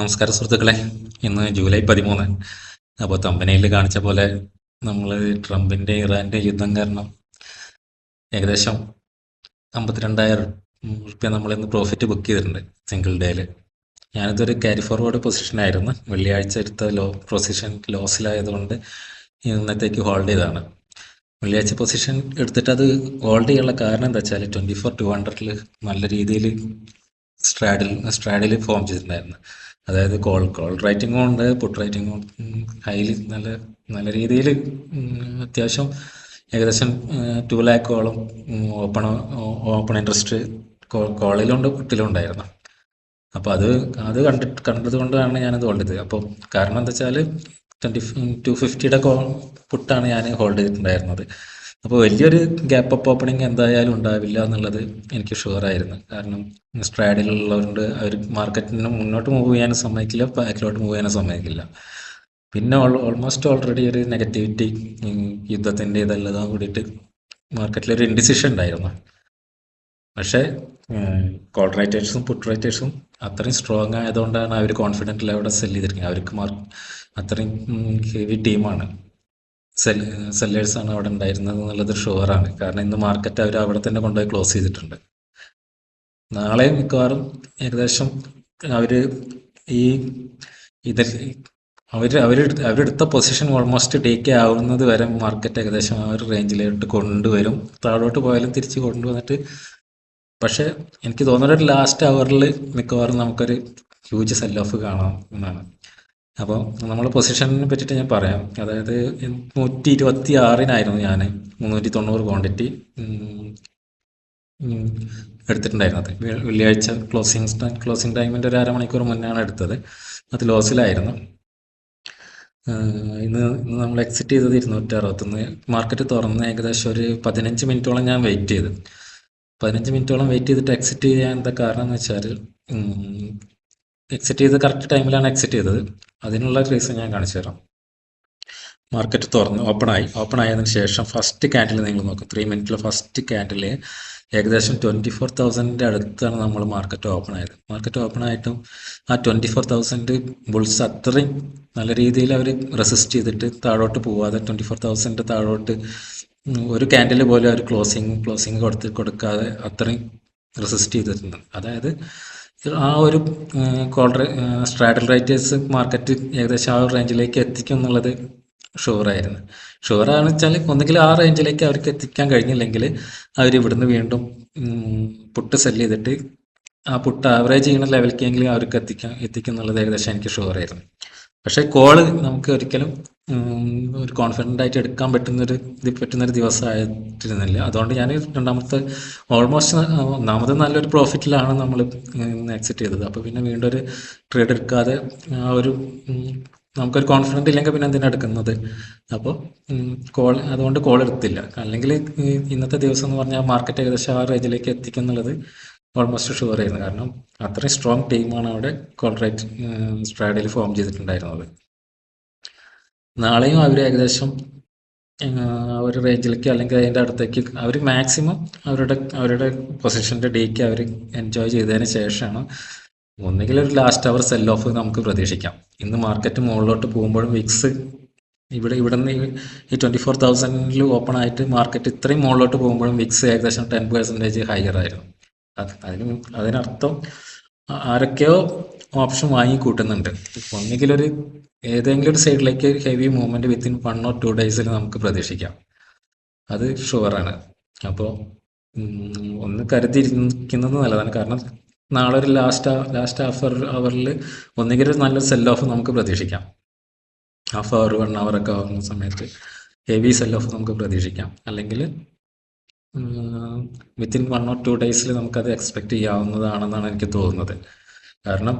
നമസ്കാരം സുഹൃത്തുക്കളെ. ഇന്ന് ജൂലൈ 13. അപ്പോൾ തമ്പനയിൽ കാണിച്ച പോലെ നമ്മൾ ട്രംപിൻ്റെ ഇറാൻ്റെ യുദ്ധം കാരണം ഏകദേശം 52,000 നമ്മളിന്ന് പ്രോഫിറ്റ് ബുക്ക് ചെയ്തിട്ടുണ്ട് സിംഗിൾ ഡേയിൽ. ഞാനിതൊരു ക്യാരി ഫോർവേഡ് പൊസിഷനായിരുന്നു. വെള്ളിയാഴ്ച എടുത്ത പൊസിഷൻ ലോസിലായതുകൊണ്ട് ഇന്നത്തേക്ക് ഹോൾഡ് ചെയ്തതാണ്. വെള്ളിയാഴ്ച പൊസിഷൻ എടുത്തിട്ട് അത് ഹോൾഡ് ചെയ്യാനുള്ള കാരണം എന്താ വെച്ചാൽ 24,200 നല്ല രീതിയിൽ സ്ട്രാഡിൽ ഫോം ചെയ്തിട്ടുണ്ടായിരുന്നു. അതായത് കോൾ റൈറ്റിങ്ങും ഉണ്ട്, പുട്ട് റൈറ്റിങ്ങും ഹൈലി നല്ല രീതിയിൽ അത്യാവശ്യം ഏകദേശം 2 ലാക്കോളം ഓപ്പൺ ഇൻട്രസ്റ്റ് കോളിലുണ്ട് പുട്ടിലും ഉണ്ടായിരുന്നു. അപ്പോൾ അത് കണ്ടത് കൊണ്ടാണ് ഞാനത് ഹോൾഡ് ചെയ്തത്. അപ്പോൾ കാരണം എന്താ വെച്ചാൽ 250 പുട്ടാണ് ഞാൻ ഹോൾഡ് ചെയ്തിട്ടുണ്ടായിരുന്നത്. അപ്പോൾ വലിയൊരു ഗ്യാപ്പ് അപ്പ് ഓപ്പണിങ് എന്തായാലും ഉണ്ടാവില്ല എന്നുള്ളത് എനിക്ക് ഷുവറായിരുന്നു. കാരണം സ്ട്രാഡിലുള്ളതുകൊണ്ട് അവർ മാർക്കറ്റിന് മുന്നോട്ട് മൂവ് ചെയ്യാനും സമ്മതിക്കില്ല, ബാക്കിലോട്ട് മൂവ് ചെയ്യാനും സമ്മതിക്കില്ല. പിന്നെ ഓൾമോസ്റ്റ് ഓൾറെഡി ഒരു നെഗറ്റിവിറ്റി യുദ്ധത്തിൻ്റെ ഇതെല്ലാം കൂടിയിട്ട് മാർക്കറ്റിലൊരു ഇൻഡിസിഷൻ ഉണ്ടായിരുന്നു. പക്ഷേ കോൾ റൈറ്റേഴ്സും പുട്ട് റൈറ്റേഴ്സും അത്രയും സ്ട്രോങ് ആയതുകൊണ്ടാണ് അവർ കോൺഫിഡൻ്റിൽ അവിടെ സെല് ചെയ്തിരിക്കുന്നത്. അവർക്ക് അത്രയും ഹെവി ടീമാണ്, സെല്ലേഴ്സാണ് അവിടെ ഉണ്ടായിരുന്നത് എന്നുള്ളത് ഷുവറാണ്. കാരണം ഇന്ന് മാർക്കറ്റ് അവർ അവിടെ തന്നെ കൊണ്ടുപോയി ക്ലോസ് ചെയ്തിട്ടുണ്ട്. നാളെ മിക്കവാറും ഏകദേശം അവർ ഈ ഇതിൽ അവരെടുത്ത പൊസിഷൻ ഓൾമോസ്റ്റ് ടേക്ക് ആവുന്നത് വരെ മാർക്കറ്റ് ഏകദേശം ആ ഒരു റേഞ്ചിലോട്ട് കൊണ്ടുവരും. താഴോട്ട് പോയാലും തിരിച്ച് കൊണ്ടുവന്നിട്ട്, പക്ഷേ എനിക്ക് തോന്നുന്നത് ലാസ്റ്റ് അവറിൽ മിക്കവാറും നമുക്കൊരു ഹ്യൂജ് സെൽ ഓഫ് കാണാം എന്നാണ്. അപ്പോൾ നമ്മൾ പൊസിഷനെ പറ്റിയിട്ട് ഞാൻ പറയാം. അതായത് 126 ഞാൻ 390 ക്വാണ്ടിറ്റി എടുത്തിട്ടുണ്ടായിരുന്നത്. വെള്ളിയാഴ്ച ക്ലോസിങ് ടൈമിൻ്റെ ഒരു അരമണിക്കൂർ മുന്നാണ് എടുത്തത്. അത് ലോസിലായിരുന്നു. ഇന്ന് നമ്മൾ എക്സിറ്റ് ചെയ്തത് 261. മാർക്കറ്റ് തുറന്ന് ഏകദേശം ഒരു 15 മിനിറ്റോളം ഞാൻ വെയിറ്റ് ചെയ്തു. 15 മിനിറ്റോളം വെയിറ്റ് ചെയ്തിട്ട് എക്സിറ്റ് ചെയ്യാൻ എന്താ കാരണം എന്ന് വെച്ചാൽ, എക്സിറ്റ് ചെയ്ത് കറക്റ്റ് ടൈമിലാണ് എക്സിറ്റ് ചെയ്തത്. അതിനുള്ള റീസൺ ഞാൻ കാണിച്ചു തരാം. മാർക്കറ്റ് തുറന്ന് ഓപ്പൺ ആയതിനു ശേഷം ഫസ്റ്റ് ക്യാൻഡിൽ നിങ്ങൾ നോക്കും. 3 മിനിറ്റിൽ ഫസ്റ്റ് ക്യാൻഡിൽ ഏകദേശം 24,000 അടുത്താണ് നമ്മൾ മാർക്കറ്റ് ഓപ്പൺ ആയത്. മാർക്കറ്റ് ഓപ്പൺ ആയിട്ടും ആ 24,000 ബുൾസ് അത്രയും നല്ല രീതിയിൽ അവർ റെസിസ്റ്റ് ചെയ്തിട്ട് താഴോട്ട് പോവാതെ 24,000 താഴോട്ട് ഒരു ക്യാൻഡിൽ പോലെ അവർ ക്ലോസിങ് കൊടുക്കാതെ അത്രയും റെസിസ്റ്റ് ചെയ്തിട്ടുണ്ട്. അതായത് ആ ഒരു സ്ട്രാഡൽ റൈറ്റേഴ്സ് മാർക്കറ്റ് ഏകദേശം ആ ഒരു റേഞ്ചിലേക്ക് എത്തിക്കും എന്നുള്ളത് ഷുവറായിരുന്നു. ഷുവറാണെന്ന് വെച്ചാൽ ഒന്നുകിൽ ആ റേഞ്ചിലേക്ക് അവർക്ക് എത്തിക്കാൻ കഴിഞ്ഞില്ലെങ്കിൽ അവർ ഇവിടുന്ന് വീണ്ടും പുട്ട് സെല് ചെയ്തിട്ട് ആ പുട്ട് ആവറേജ് ചെയ്യുന്ന ലെവലിലെങ്കിലും അവർക്ക് എത്തിക്കും എന്നുള്ളത് ഏകദേശം എനിക്ക് ഷുവറായിരുന്നു. പക്ഷേ കോള് നമുക്ക് ഒരിക്കലും ഒരു കോൺഫിഡൻ്റ് ആയിട്ട് എടുക്കാൻ പറ്റുന്നൊരു ദിവസമായിട്ടിരുന്നില്ല. അതുകൊണ്ട് ഞാൻ ഒന്നാമത് നല്ലൊരു പ്രോഫിറ്റിലാണ് നമ്മൾ എക്സിറ്റ് ചെയ്തത്. അപ്പോൾ പിന്നെ വീണ്ടും ഒരു ട്രേഡ് എടുക്കാതെ നമുക്കൊരു കോൺഫിഡൻ്റ് ഇല്ലെങ്കിൽ പിന്നെ എന്തിനാണ് എടുക്കുന്നത്? അപ്പോൾ അതുകൊണ്ട് കോൾ എടുത്തില്ല. അല്ലെങ്കിൽ ഇന്നത്തെ ദിവസം എന്ന് പറഞ്ഞാൽ മാർക്കറ്റ് ഏകദേശം ആ റേഞ്ചിലേക്ക് എത്തിക്കുന്നുള്ളത് ഓൾമോസ്റ്റ് ഷുവർ ആയിരുന്നു. കാരണം അത്രയും സ്ട്രോങ് ടീമാണ് അവിടെ കോൾ റൈറ്റ് സ്ട്രാഡിൽ ഫോം ചെയ്തിട്ടുണ്ടായിരുന്നത്. നാളെയും അവർ ഏകദേശം ഒരു റേഞ്ചിലേക്ക് അല്ലെങ്കിൽ അതിൻ്റെ അടുത്തേക്ക് അവർ മാക്സിമം അവരുടെ പൊസിഷൻ്റെ ഡേക്ക് അവർ എൻജോയ് ചെയ്തതിന് ശേഷമാണ് ഒന്നുകിൽ ഒരു ലാസ്റ്റ് അവർ സെൽ ഓഫ് നമുക്ക് പ്രതീക്ഷിക്കാം. ഇന്ന് മാർക്കറ്റ് മുകളിലോട്ട് പോകുമ്പോഴും വിക്സ് ഇവിടെ നിന്ന് ഈ 24,000 ഓപ്പൺ ആയിട്ട് മാർക്കറ്റ് ഇത്രയും മുകളിലോട്ട് പോകുമ്പോഴും വിക്സ് ഏകദേശം 10% ഹയർ ആയിരുന്നു. അതിനർത്ഥം ആരൊക്കെയോ ഓപ്ഷൻ വാങ്ങിക്കൂട്ടുന്നുണ്ട്. ഒന്നുകിൽ ഏതെങ്കിലും ഒരു സൈഡിലേക്ക് ഹെവി മൂവ്മെന്റ് വിത്തിൻ 1 or 2 ഡേയ്സിൽ നമുക്ക് പ്രതീക്ഷിക്കാം. അത് ഷുവറാണ്. അപ്പോൾ ഒന്ന് കരുതിയിരിക്കുന്നത് നല്ലതാണ്. കാരണം നാളെ ഒരു ലാസ്റ്റ് അവറിൽ ഒന്നുകിൽ ഒരു നല്ലൊരു സെൽ ഓഫ് നമുക്ക് പ്രതീക്ഷിക്കാം. ഹാഫ് അവർ 1 hour ഒക്കെ ആവുന്ന സമയത്ത് ഹെവി സെൽ ഓഫ് നമുക്ക് പ്രതീക്ഷിക്കാം. അല്ലെങ്കിൽ വിത്തിൻ 1 or 2 ഡേയ്സിൽ നമുക്കത് എക്സ്പെക്റ്റ് ചെയ്യാവുന്നതാണെന്നാണ് എനിക്ക് തോന്നുന്നത്. കാരണം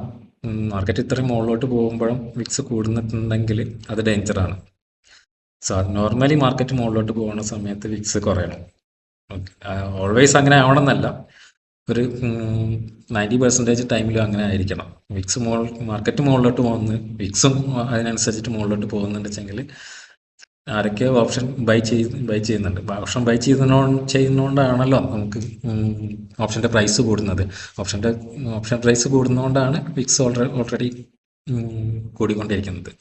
മാർക്കറ്റ് ഇത്രയും മുകളിലോട്ട് പോകുമ്പോഴും വിക്സ് കൂടുന്നുണ്ടെങ്കിൽ അത് ഡേഞ്ചറാണ്. നോർമലി മാർക്കറ്റ് മുകളിലോട്ട് പോകുന്ന സമയത്ത് വിക്സ് കുറയണം. ഓൾവേസ് അങ്ങനെ ആവണമെന്നല്ല, ഒരു 90% ടൈമിലും അങ്ങനെ ആയിരിക്കണം. മാർക്കറ്റ് മുകളിലോട്ട് പോകുന്നു, വിക്സും അതിനനുസരിച്ചിട്ട് മുകളിലോട്ട് പോകുന്നുണ്ടെങ്കിൽ ആരൊക്കെ ഓപ്ഷൻ ബൈ ചെയ്യുന്നുണ്ട്. ഓപ്ഷൻ ബൈ ചെയ്യുന്നതുകൊണ്ടാണല്ലോ നമുക്ക് ഓപ്ഷൻ്റെ പ്രൈസ് കൂടുന്നത്. ഓപ്ഷൻ പ്രൈസ് കൂടുന്നതുകൊണ്ടാണ് വിക്സ് ഓൾറെഡി കൂടിക്കൊണ്ടിരിക്കുന്നത്.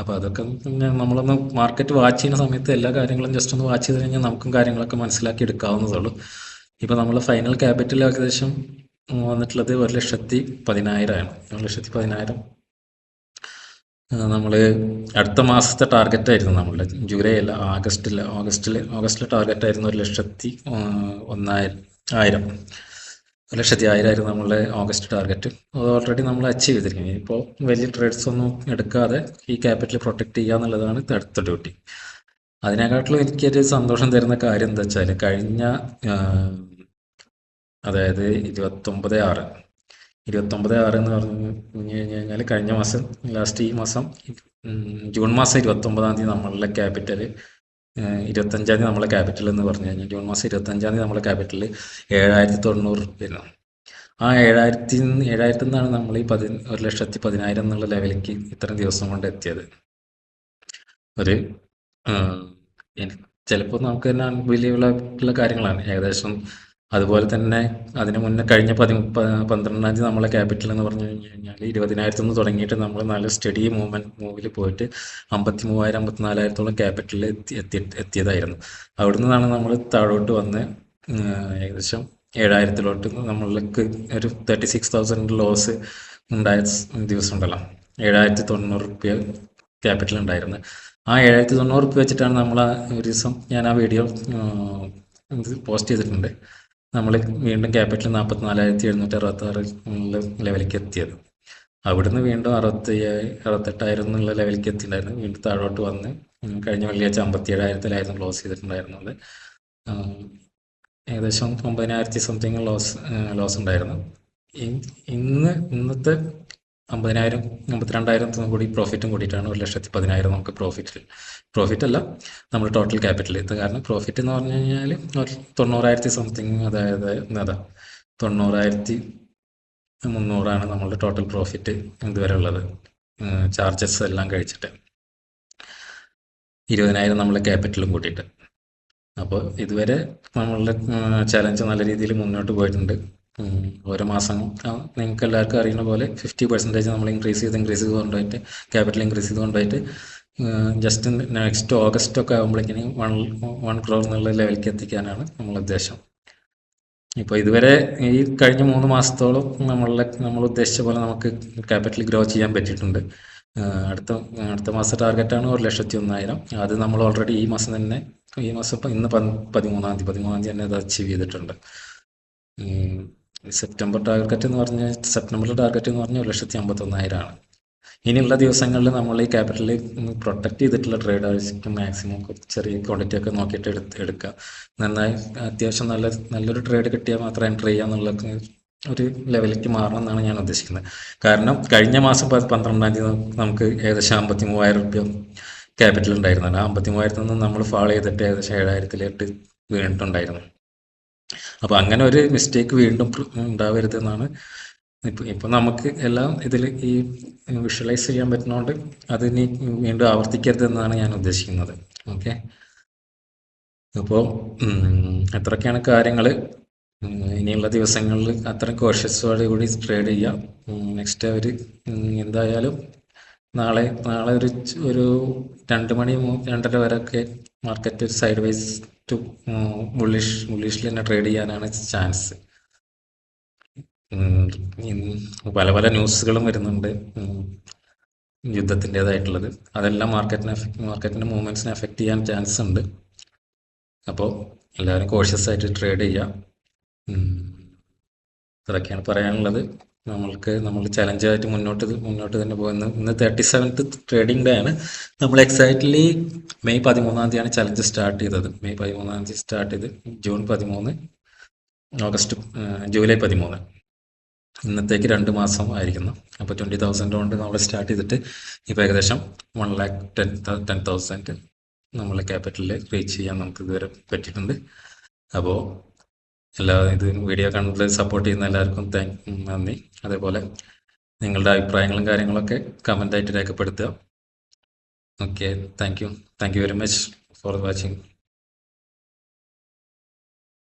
അപ്പോൾ അതൊക്കെ പിന്നെ നമ്മളൊന്ന് മാർക്കറ്റ് വാച്ച് ചെയ്യുന്ന സമയത്ത് എല്ലാ കാര്യങ്ങളും ജസ്റ്റ് ഒന്ന് വാച്ച് ചെയ്ത് കഴിഞ്ഞാൽ നമുക്കും കാര്യങ്ങളൊക്കെ മനസ്സിലാക്കി എടുക്കാവുന്നതുള്ളൂ. ഇപ്പോൾ നമ്മൾ ഫൈനൽ ക്യാപിറ്റൽ ഏകദേശം വന്നിട്ടുള്ളത് 1,10,10,000 ആണ്. 1,10,10,000 നമ്മൾ അടുത്ത മാസത്തെ ടാർഗറ്റായിരുന്നു നമ്മളുടെ. ജൂലൈ അല്ല, ഓഗസ്റ്റിലെ ടാർഗറ്റായിരുന്നു 1,01,000. 1,10,000 ആയിരുന്നു നമ്മളുടെ ഓഗസ്റ്റ് ടാർഗറ്റ്. അത് ഓൾറെഡി നമ്മൾ അച്ചീവ് ചെയ്തിരിക്കുന്നത്. ഇപ്പോൾ വലിയ ട്രേഡ്സ് ഒന്നും എടുക്കാതെ ഈ ക്യാപിറ്റൽ പ്രൊട്ടക്റ്റ് ചെയ്യുക എന്നുള്ളതാണ് അടുത്ത ഡ്യൂട്ടി. അതിനെക്കാട്ടിലും എനിക്കൊരു സന്തോഷം തരുന്ന കാര്യം എന്താ വെച്ചാൽ അതായത് 29/6 എന്ന് പറഞ്ഞു കഴിഞ്ഞാൽ കഴിഞ്ഞ മാസം ലാസ്റ്റ് ഈ മാസം ജൂൺ മാസം 29-ാം തീയതി നമ്മളുടെ ക്യാപിറ്റൽ 25-ാം തീയതി നമ്മളെ ക്യാപിറ്റൽ എന്ന് പറഞ്ഞു കഴിഞ്ഞാൽ ജൂൺ മാസം 25-ാം തീയതി നമ്മളെ ക്യാപിറ്റൽ 7,900 വരുന്നു. ആ 7,000 നിന്നാണ് നമ്മൾ ഈ 1,10,10,000 എന്നുള്ള ലെവലിലേക്ക് ഇത്രയും ദിവസം കൊണ്ട് എത്തിയത്. ഒരു ചിലപ്പോൾ നമുക്ക് തന്നെ അൺബിലീവബിൾ ആയിട്ടുള്ള കാര്യങ്ങളാണ്. ഏകദേശം അതുപോലെ തന്നെ അതിന് മുന്നേ കഴിഞ്ഞ 12-ാം തീയതി നമ്മളെ ക്യാപിറ്റൽ എന്ന് പറഞ്ഞു കഴിഞ്ഞാൽ 20,000 നിന്ന് തുടങ്ങിയിട്ട് നമ്മൾ നല്ല സ്റ്റഡി മൂവിൽ പോയിട്ട് 53,000 54,000-ഓളം ക്യാപിറ്റലിൽ എത്തിയതായിരുന്നു. അവിടെ നിന്നാണ് നമ്മൾ താഴോട്ട് വന്ന് ഏകദേശം 7,000-ലോട്ട് നമ്മൾക്ക് ഒരു 36,000 ലോസ് ഉണ്ടായ ദിവസം ഉണ്ടല്ലോ. 7,900 റുപ്യ ക്യാപിറ്റൽ ഉണ്ടായിരുന്നു. ആ 7,900 റുപ്യ വെച്ചിട്ടാണ് നമ്മൾ ഒരു ദിവസം ഞാൻ ആ വീഡിയോ പോസ്റ്റ് ചെയ്തിട്ടുണ്ട്. നമ്മൾ വീണ്ടും ക്യാപിറ്റൽ 44,766 ലെവലിലേക്ക് എത്തിയത്. അവിടുന്ന് വീണ്ടും 68,000 എന്നുള്ള ലെവലിലേക്ക് എത്തിയിട്ടുണ്ടായിരുന്നു. വീണ്ടും താഴോട്ട് വന്ന് കഴിഞ്ഞ വെള്ളിയാഴ്ച 57,000-ലായിരുന്നു ക്ലോസ് ചെയ്തിട്ടുണ്ടായിരുന്നത്. ഏകദേശം 9,000 സംതിങ് ലോസ് ഉണ്ടായിരുന്നു. ഇന്നത്തെ 50,000 52,000 കൂടി പ്രോഫിറ്റും കൂടിയിട്ടാണ് 1,10,10,000 നമുക്ക് പ്രോഫിറ്റ് അല്ല, നമ്മൾ ടോട്ടൽ ക്യാപിറ്റൽ. ഇത് കാരണം പ്രോഫിറ്റ് എന്ന് പറഞ്ഞു കഴിഞ്ഞാൽ 90,000 സംതിങ്, അതായത് 90,300 നമ്മളുടെ ടോട്ടൽ പ്രോഫിറ്റ് ഇതുവരെ ഉള്ളത്, ചാർജസ് എല്ലാം കഴിച്ചിട്ട്. 20,000 നമ്മളെ ക്യാപിറ്റലും കൂട്ടിയിട്ട്. അപ്പോൾ ഇതുവരെ നമ്മളുടെ ചലഞ്ച് നല്ല രീതിയിൽ മുന്നോട്ട് പോയിട്ടുണ്ട്. ഓരോ മാസം നിങ്ങൾക്ക് എല്ലാവർക്കും അറിയുന്ന പോലെ 50% നമ്മൾ ഇൻക്രീസ് ചെയ്ത് കൊണ്ടുപോയിട്ട് ക്യാപിറ്റൽ ഇൻക്രീസ് ചെയ്ത് കൊണ്ടുപോയിട്ട് ജസ്റ്റ് നെക്സ്റ്റ് ഓഗസ്റ്റ് ഒക്കെ ആകുമ്പോഴേക്കിനും 1 crore എന്നുള്ള ലെവലിലേക്ക് എത്തിക്കാനാണ് നമ്മളെ ഉദ്ദേശം. ഇപ്പോൾ ഇതുവരെ ഈ കഴിഞ്ഞ 3 മാസത്തോളം നമ്മൾ ഉദ്ദേശിച്ച പോലെ നമുക്ക് ക്യാപിറ്റൽ ഗ്രോ ചെയ്യാൻ പറ്റിയിട്ടുണ്ട്. അടുത്ത മാസം ടാർഗറ്റാണ് 1,01,000. അത് നമ്മൾ ഓൾറെഡി ഈ മാസം ഇന്ന് 13-ാം തീയതി തന്നെ അത് അച്ചീവ് ചെയ്തിട്ടുണ്ട്. സെപ്റ്റംബറിലെ ടാർഗറ്റ് എന്ന് പറഞ്ഞാൽ 1,51,000 ആണ്. ഇനിയുള്ള ദിവസങ്ങളിൽ നമ്മൾ ഈ ക്യാപിറ്റൽ പ്രൊട്ടക്ട് ചെയ്തിട്ടുള്ള ട്രേഡേഴ്സിന് മാക്സിമം ചെറിയ ക്വാണ്ടിറ്റി ഒക്കെ നോക്കിയിട്ട് എടുക്കുക. നന്നായി അത്യാവശ്യം നല്ലൊരു ട്രേഡ് കിട്ടിയാൽ മാത്രം എൻ്റർ ചെയ്യാന്നുള്ള ഒരു ലെവലിലേക്ക് മാറണം എന്നാണ് ഞാൻ ഉദ്ദേശിക്കുന്നത്. കാരണം കഴിഞ്ഞ മാസം 12-ാം തീയതി നമുക്ക് ഏകദേശം 53,000 റുപ്യ ക്യാപിറ്റൽ ഉണ്ടായിരുന്നല്ലോ. 53,000 നിന്ന് നമ്മൾ ഫാൾ ചെയ്തിട്ട് ഏകദേശം 7,000-ലേക്ക് വീണിട്ടുണ്ടായിരുന്നു. അപ്പോൾ അങ്ങനെ ഒരു മിസ്റ്റേക്ക് വീണ്ടും ഉണ്ടാവരുത് എന്നാണ് ഇപ്പം നമുക്ക് എല്ലാം ഇതിൽ ഈ വിഷ്വലൈസ് ചെയ്യാൻ പറ്റുന്നതുകൊണ്ട് അതിനി വീണ്ടും ആവർത്തിക്കരുത് എന്നാണ് ഞാൻ ഉദ്ദേശിക്കുന്നത്. ഓക്കെ, അപ്പോൾ അത്രയൊക്കെയാണ് കാര്യങ്ങൾ. ഇനിയുള്ള ദിവസങ്ങളിൽ അത്രയും കോഷ്യസോടെ കൂടി ട്രേഡ് ചെയ്യാം. നെക്സ്റ്റ് എന്തായാലും നാളെ ഒരു 2 മണി 2:30 വരെയൊക്കെ മാർക്കറ്റ് സൈഡ് വൈസ് ടു ബുള്ളിഷിൽ തന്നെ ട്രേഡ് ചെയ്യാനാണ് ചാൻസ്. പല ന്യൂസുകളും വരുന്നുണ്ട് യുദ്ധത്തിൻ്റെതായിട്ടുള്ളത്. അതെല്ലാം മാർക്കറ്റിൻ്റെ മൂവ്മെൻറ്റ്സിനെ എഫക്റ്റ് ചെയ്യാൻ ചാൻസ് ഉണ്ട്. അപ്പോൾ എല്ലാവരും കോഷ്യസ് ആയിട്ട് ട്രേഡ് ചെയ്യാം. ഇതൊക്കെയാണ് പറയാനുള്ളത്. നമ്മൾ ചലഞ്ചായിട്ട് മുന്നോട്ട് തന്നെ പോകുന്നത്. ഇന്ന് 37th ട്രേഡിംഗ് ഡേ ആണ്. നമ്മൾ എക്സാക്ട്ലി മെയ് 13-ാം തീയതിയാണ് ചലഞ്ച് സ്റ്റാർട്ട് ചെയ്തത്. മെയ് 13-ാം തീയതി സ്റ്റാർട്ട് ചെയ്ത് ജൂൺ 13, ജൂലൈ 13. ഇന്നത്തേക്ക് 2 മാസം ആയിരിക്കുന്നു. അപ്പോൾ 20,000 കൊണ്ട് നമ്മൾ സ്റ്റാർട്ട് ചെയ്തിട്ട് ഇപ്പോൾ ഏകദേശം 1,10,000 നമ്മൾ ക്യാപിറ്റലിൽ റീച്ച് ചെയ്യാൻ നമുക്ക് ഇതുവരെ പറ്റിയിട്ടുണ്ട്. അപ്പോൾ ഇത് വീഡിയോ കണ്ട് സപ്പോർട്ട് ചെയ്യുന്ന എല്ലാവർക്കും നന്ദി. അതേപോലെ നിങ്ങളുടെ അഭിപ്രായങ്ങളും കാര്യങ്ങളൊക്കെ കമൻ്റായിട്ട് രേഖപ്പെടുത്തുക. Okay, thank you very much for watching.